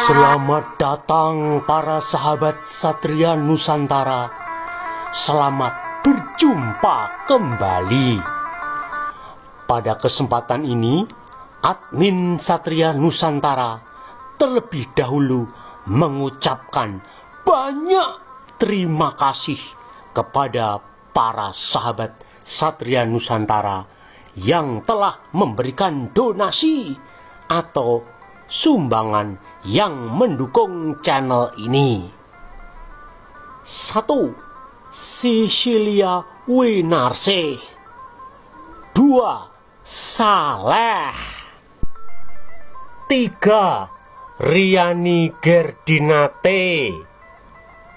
Selamat datang para sahabat Satria Nusantara. Selamat berjumpa kembali. Pada kesempatan ini, admin Satria Nusantara terlebih dahulu mengucapkan banyak terima kasih kepada para sahabat Satria Nusantara yang telah memberikan donasi atau sumbangan yang mendukung channel ini. 1. Cecilia Winarse. 2. Saleh. 3. Riani Gerdinate.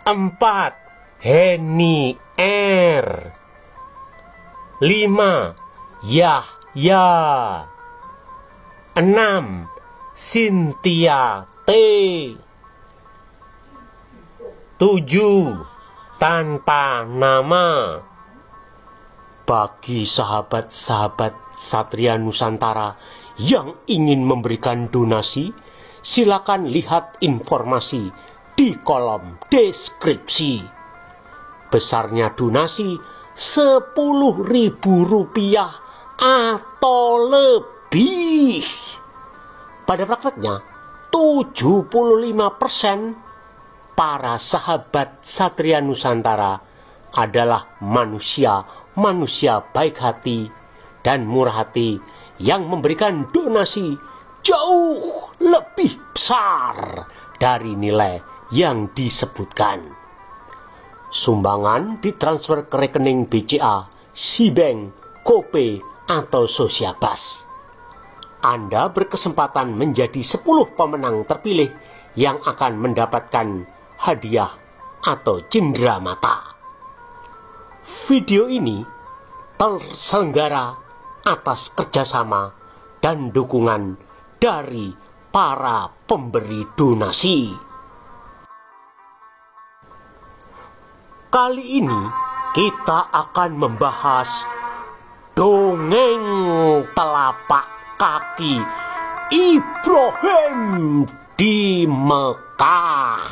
4. Heni R. 5. Yahya. 6. Cynthia T. 7. Tanpa nama. Bagi sahabat-sahabat Satria Nusantara yang ingin memberikan donasi, silakan lihat informasi di kolom deskripsi. Besarnya donasi Rp10.000 atau lebih. Pada prakteknya, 75% para sahabat Satria Nusantara adalah manusia baik hati dan murah hati yang memberikan donasi jauh lebih besar dari nilai yang disebutkan. Sumbangan ditransfer ke rekening BCA, Sibank, Kope, atau Sosiabas. Anda berkesempatan menjadi 10 pemenang terpilih yang akan mendapatkan hadiah atau cindera mata. Video ini terselenggara atas kerjasama dan dukungan dari para pemberi donasi. Kali ini kita akan membahas dongeng telapak kaki Ibrahim di Mekah.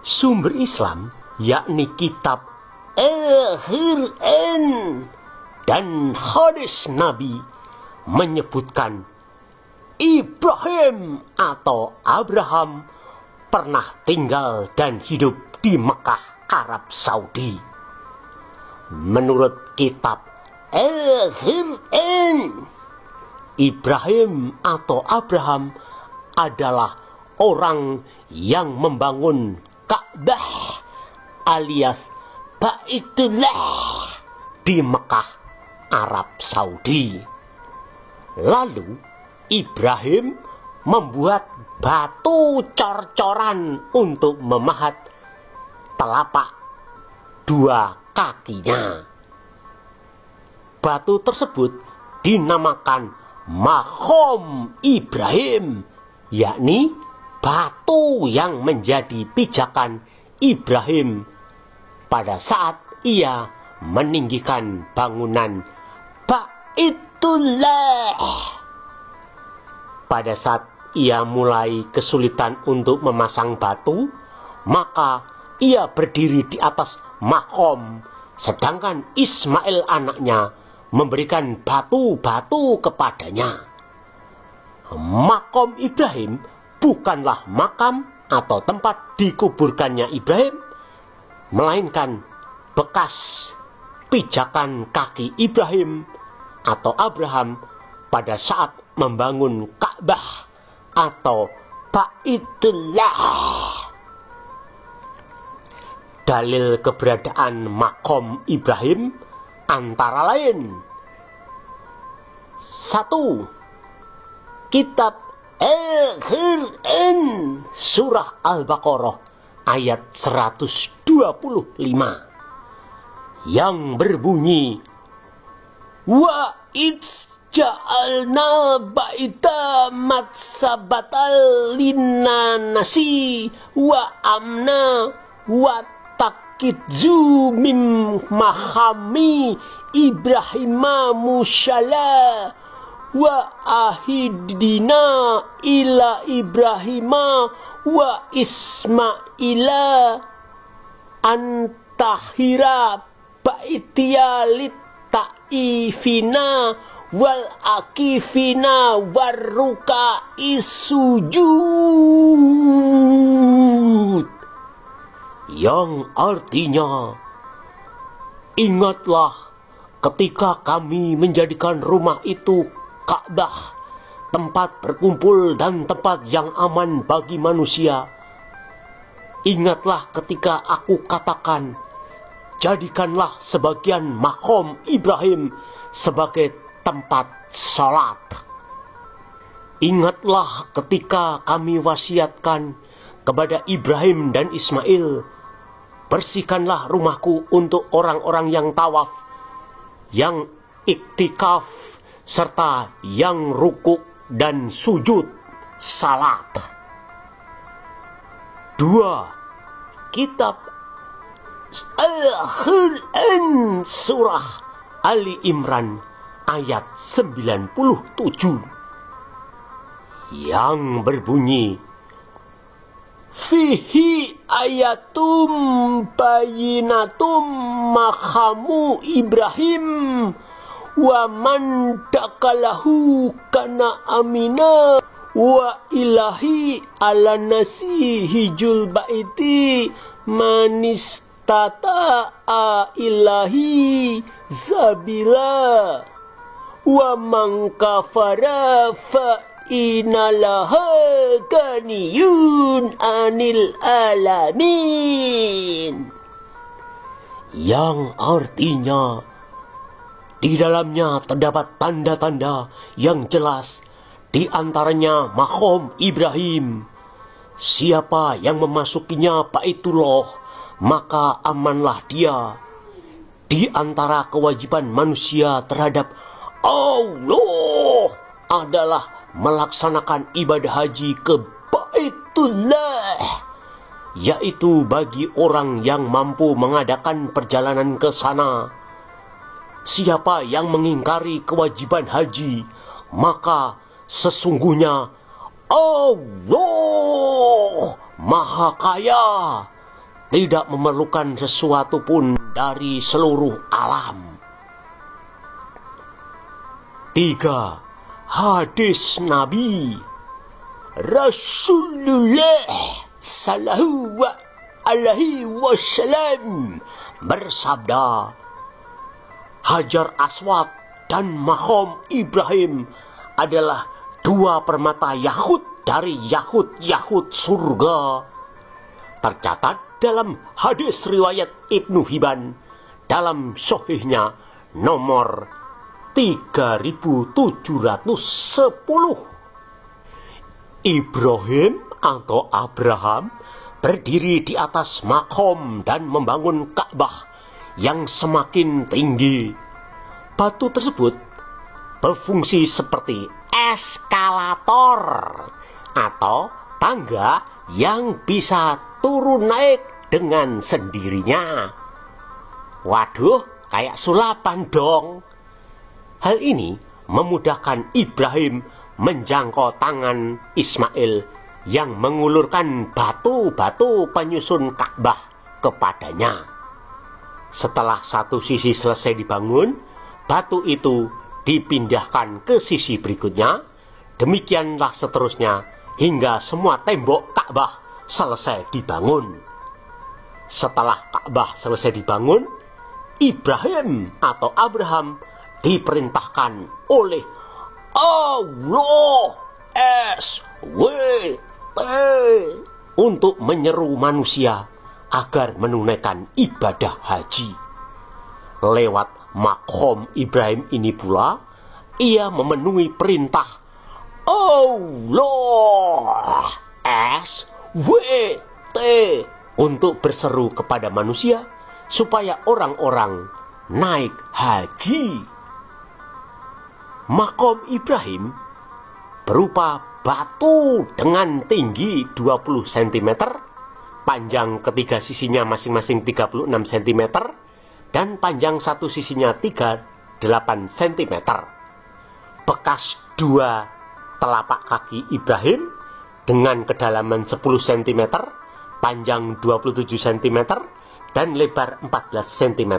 Sumber Islam yakni kitab Al-Quran dan hadis Nabi menyebutkan Ibrahim atau Abraham pernah tinggal dan hidup di Mekah, Arab Saudi. Menurut kitab Al-Quran, Ibrahim atau Abraham adalah orang yang membangun Ka'bah alias Baitullah di Mekah, Arab Saudi. Lalu Ibrahim membuat batu cor-coran untuk memahat telapak dua kakinya. Batu tersebut dinamakan Maqam Ibrahim, yakni batu yang menjadi pijakan Ibrahim pada saat ia meninggikan bangunan Baitullah. Pada saat ia mulai kesulitan untuk memasang batu, maka ia berdiri di atas Maqam, sedangkan Ismail anaknya memberikan batu-batu kepadanya. Maqam Ibrahim bukanlah makam atau tempat dikuburkannya Ibrahim, melainkan bekas pijakan kaki Ibrahim atau Abraham pada saat membangun Ka'bah atau Baitullah. Dalil keberadaan Maqam Ibrahim antara lain: 1. Kitab Al-Quran Surah Al-Baqarah ayat 125 yang berbunyi, Wa idz ja'alna baita matsabatal linnasi wa amna wa takidzu mim mahami Ibrahima musyala wa ahidina ila Ibrahima wa Ismaila antahira baitiya litta'ifina wal akifina warruka isujud, yang artinya, ingatlah ketika kami menjadikan rumah itu Ka'bah, tempat berkumpul dan tempat yang aman bagi manusia. Ingatlah ketika aku katakan, jadikanlah sebagian makom Ibrahim sebagai tempat salat. Ingatlah ketika kami wasiatkan kepada Ibrahim dan Ismail, bersihkanlah rumahku untuk orang-orang yang tawaf, yang iktikaf, serta yang rukuk dan sujud salat. 2. Kitab Al-Quran Surah Ali Imran ayat 97 yang berbunyi, Fihi ayatum bayinatum makamu Ibrahim wa man dakalahu kana amina wa ilahi ala nasi hijul baiti manistata'a ilahi zabila wa man kafara fa inalaha ganiyun anil alamin, yang artinya, di dalamnya terdapat tanda-tanda yang jelas, di antaranya makom Ibrahim. Siapa yang memasukinya Baitullah, maka amanlah dia. Di antara kewajiban manusia terhadap Allah adalah melaksanakan ibadah haji ke Baitullah, yaitu bagi orang yang mampu mengadakan perjalanan ke sana. Siapa yang mengingkari kewajiban haji, maka sesungguhnya Allah Maha Kaya, tidak memerlukan sesuatu pun dari seluruh alam. 3. Hadis Nabi Rasulullah sallallahu alaihi wasallam bersabda, Hajar Aswad dan makom Ibrahim adalah dua permata Yahud dari Yahud surga. Tercatat dalam hadis riwayat Ibnu Hibban dalam sahihnya nomor 3710. Ibrahim atau Abraham berdiri di atas makom dan membangun Ka'bah yang semakin tinggi. Batu tersebut berfungsi seperti eskalator atau tangga yang bisa turun naik dengan sendirinya. Waduh, kayak sulapan dong. Hal ini memudahkan Ibrahim menjangkau tangan Ismail yang mengulurkan batu-batu penyusun Ka'bah kepadanya. Setelah satu sisi selesai dibangun, batu itu dipindahkan ke sisi berikutnya. Demikianlah seterusnya hingga semua tembok Ka'bah selesai dibangun. Setelah Ka'bah selesai dibangun, Ibrahim atau Abraham diperintahkan oleh Allah SWT untuk menyeru manusia agar menunaikan ibadah haji. Lewat makom Ibrahim ini pula, ia memenuhi perintah Allah SWT untuk berseru kepada manusia supaya orang-orang naik haji. Makom Ibrahim berupa batu dengan tinggi 20 cm, panjang ketiga sisinya masing-masing 36 cm, dan panjang satu sisinya 38 cm. bekas dua telapak kaki Ibrahim dengan kedalaman 10 cm, panjang 27 cm, dan lebar 14 cm.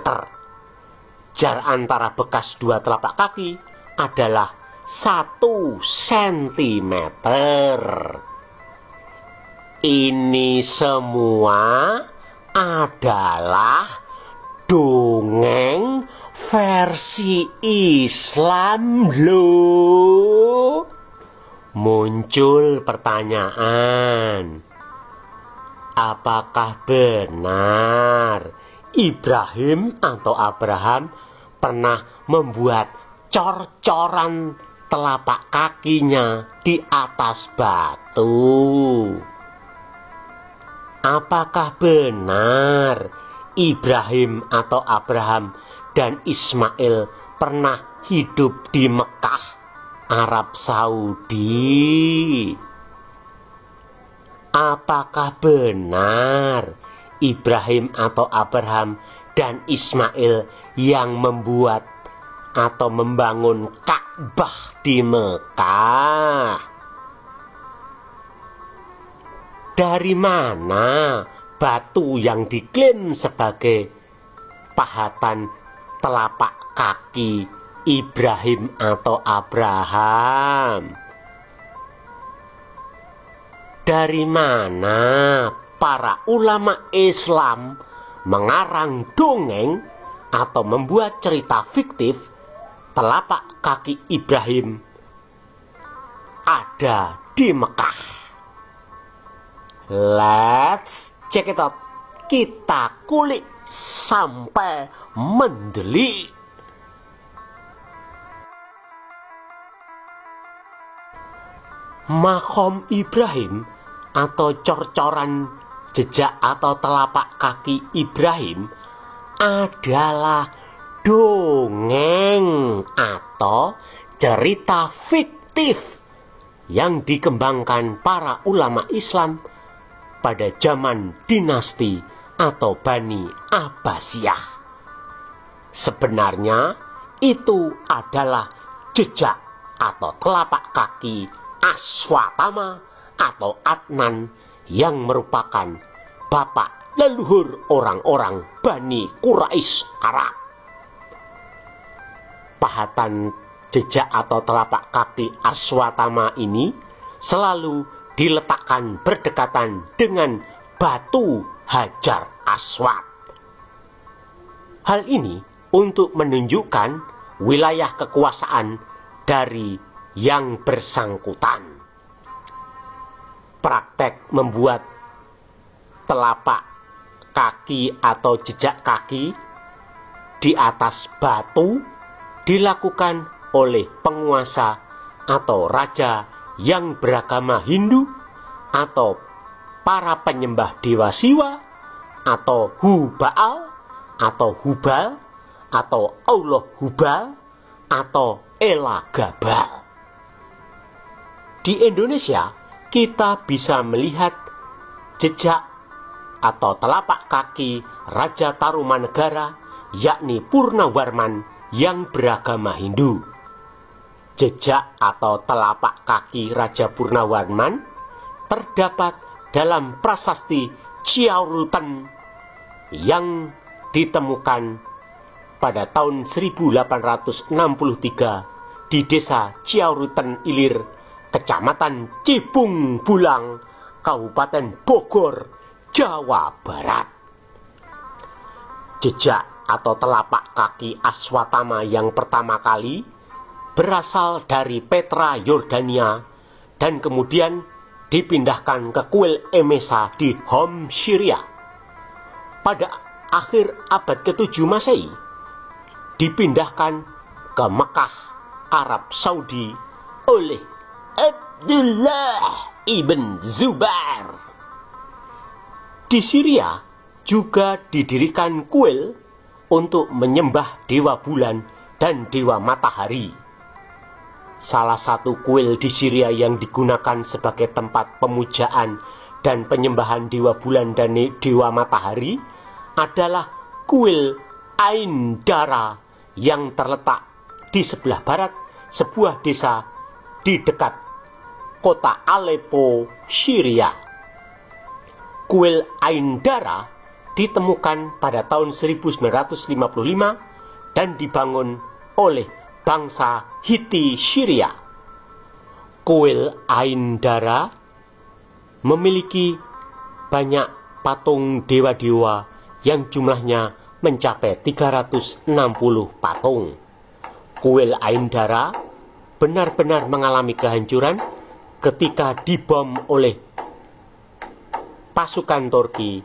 Jarak antara bekas dua telapak kaki adalah 1 cm. Ini semua adalah dongeng versi Islam loh. Muncul pertanyaan, apakah benar Ibrahim atau Abraham pernah membuat cor-coran telapak kakinya di atas batu? Apakah benar Ibrahim atau Abraham dan Ismail pernah hidup di Mekah, Arab Saudi? Apakah benar Ibrahim atau Abraham dan Ismail yang membuat atau membangun Ka'bah di Mekah? Dari mana batu yang diklaim sebagai pahatan telapak kaki Ibrahim atau Abraham? Dari mana para ulama Islam mengarang dongeng atau membuat cerita fiktif telapak kaki Ibrahim ada di Mekah? Let's check it out. Kita kulik sampai mendelik. Makom Ibrahim atau cor-coran jejak atau telapak kaki Ibrahim adalah dongeng atau cerita fiktif yang dikembangkan para ulama Islam pada zaman dinasti atau Bani Abbasiyah. Sebenarnya itu adalah jejak atau telapak kaki Aswatama atau Adnan yang merupakan bapak leluhur orang-orang Bani Quraisy Arab. Pahatan jejak atau telapak kaki Aswatama ini selalu diletakkan berdekatan dengan batu Hajar Aswad. Hal ini untuk menunjukkan wilayah kekuasaan dari yang bersangkutan. Praktek membuat telapak kaki atau jejak kaki di atas batu dilakukan oleh penguasa atau raja yang beragama Hindu atau para penyembah dewa Siwa atau Hubal atau Hubal atau Allah Hubal atau Ela Gabal. Di Indonesia kita bisa melihat jejak atau telapak kaki Raja Tarumanegara yakni Purnawarman yang beragama Hindu. Jejak atau telapak kaki Raja Purnawarman terdapat dalam prasasti Ciarutan yang ditemukan pada tahun 1863 di desa Ciarutan Ilir, Kecamatan Cibung Bulang, Kabupaten Bogor, Jawa Barat. Jejak atau telapak kaki Aswatama yang pertama kali berasal dari Petra, Yordania, dan kemudian dipindahkan ke kuil Emesa di Homs, Syria. Pada akhir abad ke-7 Masehi, dipindahkan ke Mekah, Arab Saudi oleh Abdullah ibn Zubair. Di Syria juga didirikan kuil untuk menyembah dewa bulan dan dewa matahari. Salah satu kuil di Syria yang digunakan sebagai tempat pemujaan dan penyembahan dewa bulan dan dewa matahari adalah kuil Ain Dara yang terletak di sebelah barat sebuah desa di dekat kota Aleppo, Syria. Kuil Ain Dara ditemukan pada tahun 1955 dan dibangun oleh bangsa Hiti Syria. Kuil Ain Dara memiliki banyak patung dewa-dewa yang jumlahnya mencapai 360 patung. Kuil Ain Dara benar-benar mengalami kehancuran ketika dibom oleh pasukan Turki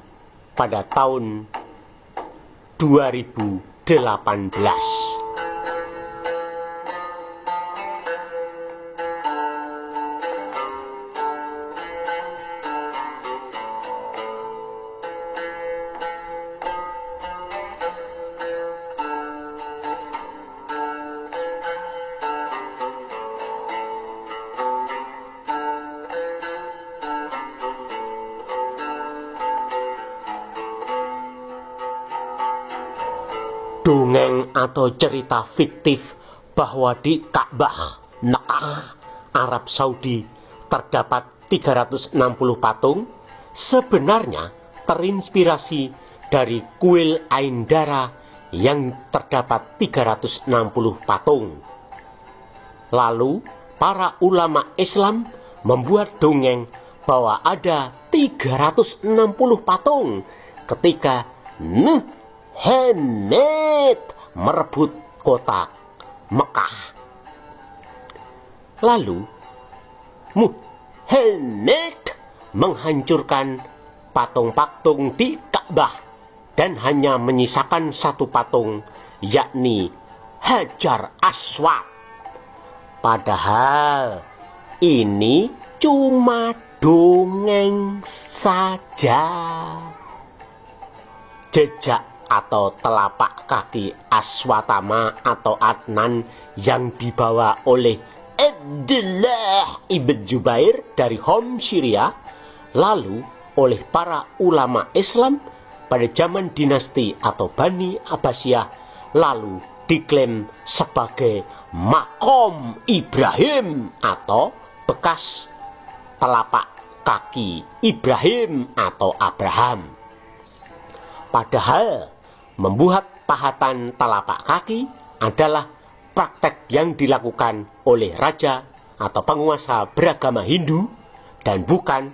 pada tahun 2018. Dongeng atau cerita fiktif bahwa di Ka'bah, Mekah, Arab Saudi terdapat 360 patung sebenarnya terinspirasi dari kuil Ain Dara yang terdapat 360 patung. Lalu para ulama Islam membuat dongeng bahwa ada 360 patung ketika Muhammad merebut kota Mekah. Lalu Muhammad menghancurkan patung-patung di Ka'bah dan hanya menyisakan satu patung, yakni Hajar Aswad. Padahal ini cuma dongeng saja. Jejak atau telapak kaki Aswatama atau Adnan yang dibawa oleh Abdullah ibn Jubair dari Homs, Syria, lalu oleh para ulama Islam pada zaman dinasti atau Bani Abbasiyah, lalu diklaim sebagai Makom Ibrahim atau bekas telapak kaki Ibrahim atau Abraham. Padahal membuat pahatan telapak kaki adalah praktek yang dilakukan oleh raja atau penguasa beragama Hindu dan bukan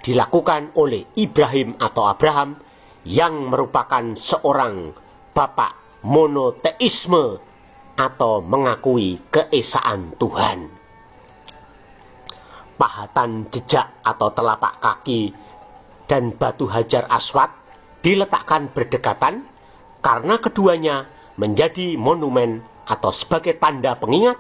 dilakukan oleh Ibrahim atau Abraham yang merupakan seorang bapak monoteisme atau mengakui keesaan Tuhan. Pahatan jejak atau telapak kaki dan batu Hajar Aswad diletakkan berdekatan karena keduanya menjadi monumen atau sebagai tanda pengingat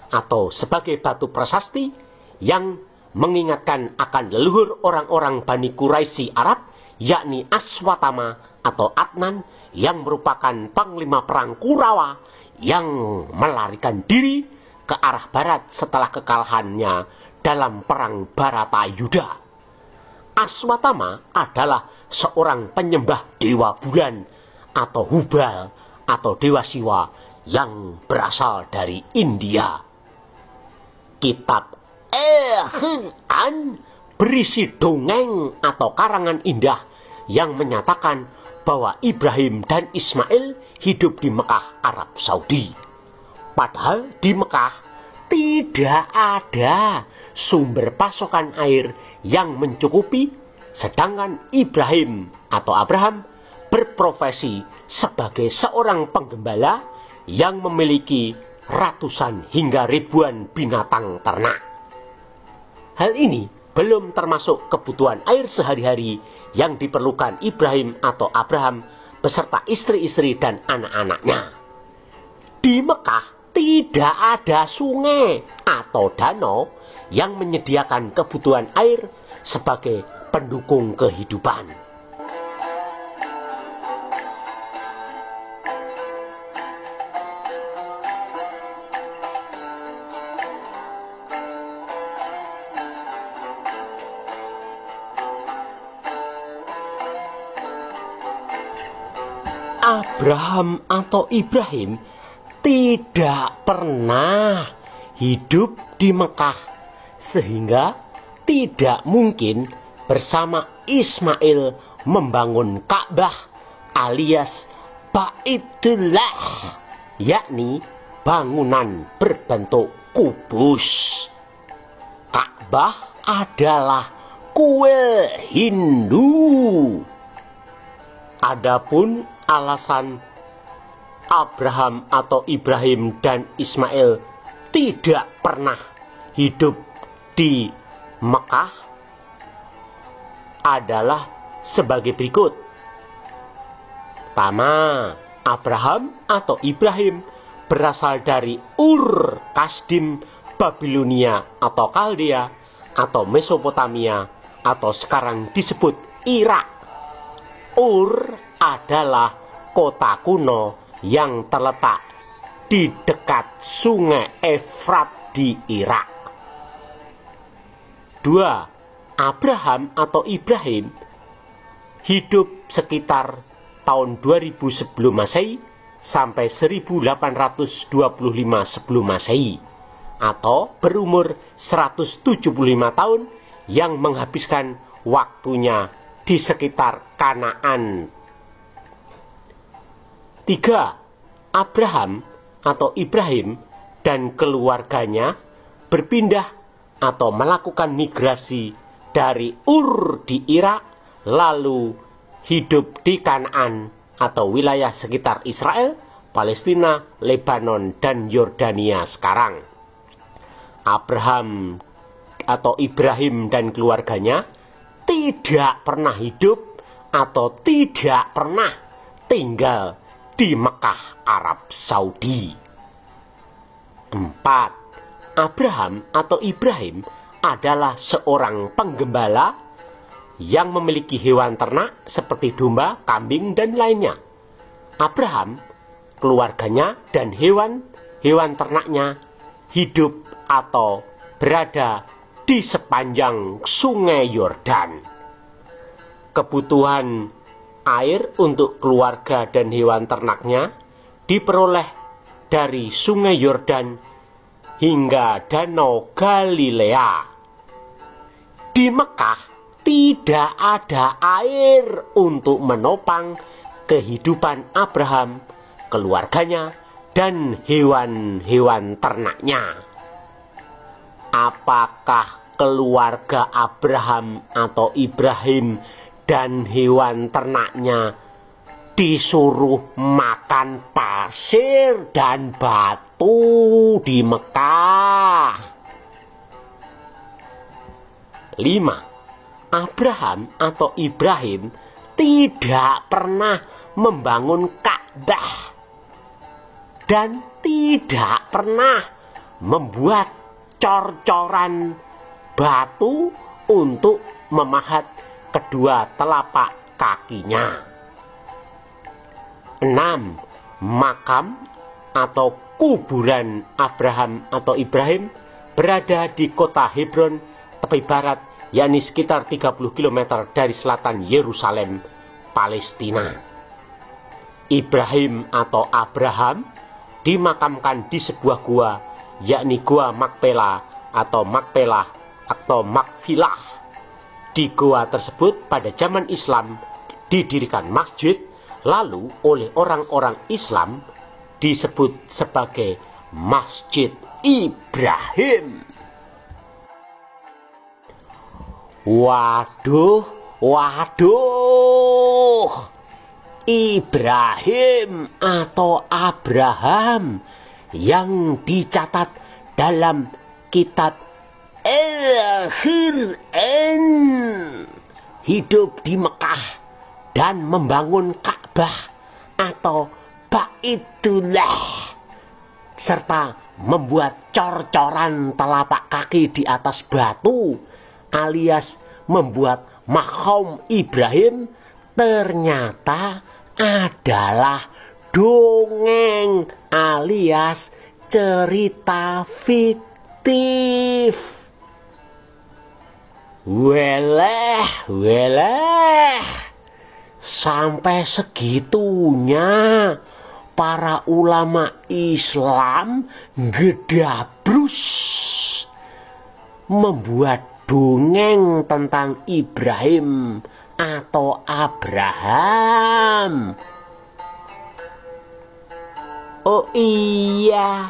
atau sebagai batu prasasti yang mengingatkan akan leluhur orang-orang Bani Quraisy Arab, yakni Aswatama atau Adnan yang merupakan panglima perang Kurawa yang melarikan diri ke arah barat setelah kekalahannya dalam perang Baratayuda. Aswatama adalah seorang penyembah dewa bulan atau Hubal atau dewa Siwa yang berasal dari India. Kitab Al-Quran berisi dongeng atau karangan indah yang menyatakan bahwa Ibrahim dan Ismail hidup di Mekah, Arab Saudi. Padahal di Mekah tidak ada sumber pasokan air yang mencukupi, sedangkan Ibrahim atau Abraham berprofesi sebagai seorang penggembala yang memiliki ratusan hingga ribuan binatang ternak. Hal ini belum termasuk kebutuhan air sehari-hari yang diperlukan Ibrahim atau Abraham beserta istri-istri dan anak-anaknya. Di Mekah tidak ada sungai atau danau yang menyediakan kebutuhan air sebagai pendukung kehidupan. Abraham atau Ibrahim tidak pernah hidup di Mekah sehingga tidak mungkin bersama Ismail membangun Ka'bah alias Baitullah, yakni bangunan berbentuk kubus. Ka'bah adalah kuil Hindu. Adapun alasan Abraham atau Ibrahim dan Ismail tidak pernah hidup di Mekah adalah sebagai berikut. Pertama, Abraham atau Ibrahim berasal dari Ur Kasdim, Babilonia atau Kaldea atau Mesopotamia atau sekarang disebut Irak. Ur adalah kota kuno yang terletak di dekat sungai Efrat di Irak. 2. Abraham atau Ibrahim hidup sekitar tahun 2000 sebelum Masehi sampai 1825 sebelum Masehi, atau berumur 175 tahun yang menghabiskan waktunya di sekitar Kanaan. 3. Abraham atau Ibrahim dan keluarganya berpindah atau melakukan migrasi dari Ur di Irak lalu hidup di Kanaan atau wilayah sekitar Israel, Palestina, Lebanon, dan Yordania sekarang. Abraham atau Ibrahim dan keluarganya tidak pernah hidup atau tidak pernah tinggal di Mekah, Arab Saudi. 4. Abraham atau Ibrahim adalah seorang penggembala yang memiliki hewan ternak seperti domba, kambing, dan lainnya. Abraham, keluarganya, dan hewan ternaknya hidup atau berada di sepanjang sungai Yordan. Kebutuhan air untuk keluarga dan hewan ternaknya diperoleh dari sungai Yordan hingga Danau Galilea. Di Mekah tidak ada air untuk menopang kehidupan Abraham, keluarganya, dan hewan-hewan ternaknya. Apakah keluarga Abraham atau Ibrahim dan hewan ternaknya disuruh makan pasir dan batu di Mekah? 5. Abraham atau Ibrahim tidak pernah membangun Ka'bah dan tidak pernah membuat cor-coran batu untuk memahat kedua telapak kakinya. 6. Makam atau kuburan Abraham atau Ibrahim berada di kota Hebron, tepi barat, yakni sekitar 30 km dari selatan Yerusalem, Palestina. Ibrahim atau Abraham dimakamkan di sebuah gua, yakni Gua Makpelah atau Makfilah. Di gua tersebut pada zaman Islam didirikan masjid, lalu oleh orang-orang Islam disebut sebagai Masjid Ibrahim. Waduh, Ibrahim atau Abraham yang dicatat dalam kitab Al-Qur'an hidup di Mekah dan membangun Ka'bah atau Baitullah serta membuat cor-coran telapak kaki di atas batu alias membuat makam Ibrahim ternyata adalah dongeng alias cerita fiktif. Weleh, sampai segitunya para ulama Islam gedabrus membuat dongeng tentang Ibrahim atau Abraham. Oh iya,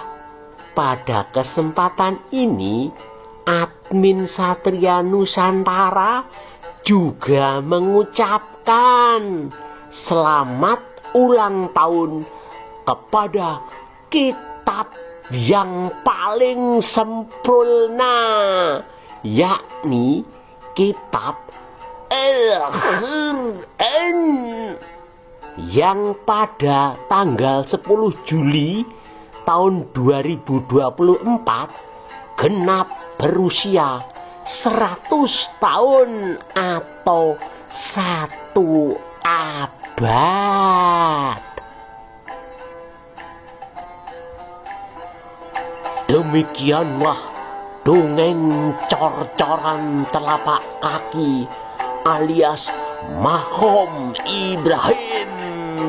pada kesempatan ini admin Satria Nusantara juga mengucapkan selamat ulang tahun kepada kitab yang paling sempurna, yakni kitab Al-Quran, yang pada tanggal 10 Juli tahun 2024 genap berusia 100 tahun atau 1 abad. Demikianlah dongeng cor-coran telapak kaki alias Mahom Ibrahim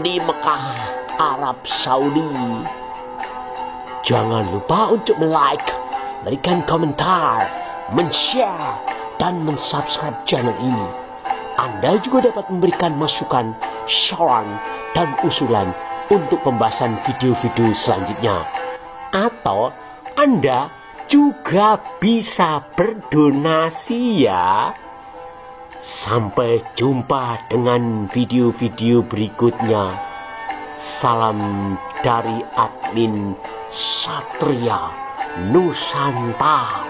di Mekah, Arab Saudi. Jangan lupa untuk like, berikan komentar, men-share, dan men-subscribe channel ini. Anda juga dapat memberikan masukan, saran, dan usulan untuk pembahasan video-video selanjutnya. Atau Anda juga bisa berdonasi ya. Sampai jumpa dengan video-video berikutnya. Salam dari admin Satria Nusantara.